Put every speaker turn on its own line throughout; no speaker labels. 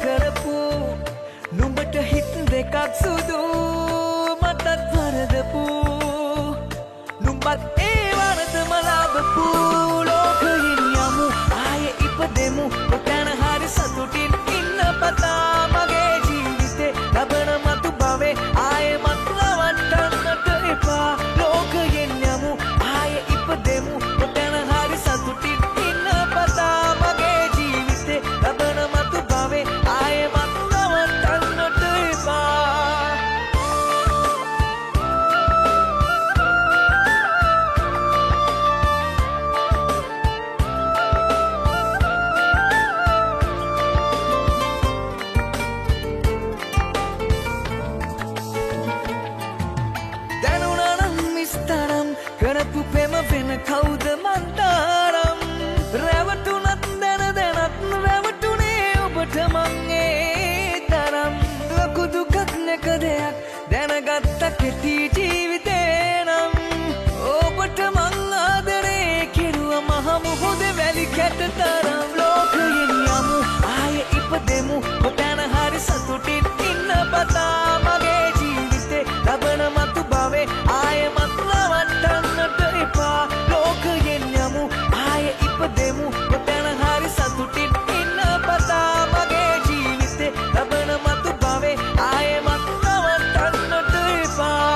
කරපු නුඹට හිත් දෙකක් සුදු මටත් වරදපු නුඹත් ඒ වරදම ලබපු ලෝකයෙන් යමු ආයේ ඉපදෙමු කොතැන හරි සතුටින් ඉන්න පතා මගේ ජීවිතේ ලබන මතු භවේ ආයේ මත් නවත්තන්නට එපා ලෝකයෙන් යමු ආයේ ඉපදෙමු කොතැන හරි සතුටින් ඉන්න පතා මගේ ජීවිතේ ලබන මතු භවේ ආයේ මත් නවත්තන්නට එපා කරපු පෙම වෙන කවුද මන්තරම් රැවටුනත් දැන දැනත් රැවටුනේ ඔබට මං ඒ තරම් ලොකු දුකක් නැක දෙයක් දැනගත්ත කෙටි ජීවිතේ නම් ඔබට මං ආදරේ කෙරුවා මහ මුහුද වැලි කැට තරම් ලෝකයෙන් යමු ආයේ ඉපදෙමු කොතැන හරි සතුටින් ඉන්න පතා මගේ ජීවිතේ ලබන මතු භවේ ආයේ මත් නවත්තන්නට එපා ලෝකයෙන් යමු ආයේ ඉපදෙමු කොතැන හරි සතුටින් ඉන්න පතා මගේ ජීවිතේ ලබන මතු භවේ ආයේ මත් නවත්තන්නට එපා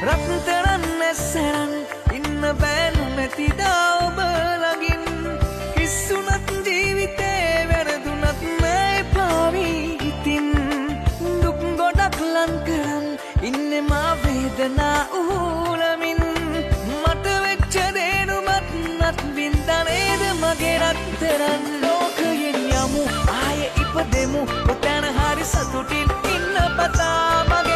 රත්තරන් නැසරන් ඉන්න බෑනු නැතිදා ඔබ ළඟින් කිස්සුනත් ජීවිතේ වැරදුනත් නෑ පාවී හිතින් දුක් ගොඩක් ලං කරන් ඉන්නේ මා වේදනා ඌලමින් මට වෙච්ච දේනුමත් නත් බින්දනේද මගේ රත්තරන් ලෝකයෙන් යමු ආයේ ඉපදෙමු කොතැන හරි සතුටින් ඉන්න පතා මගේ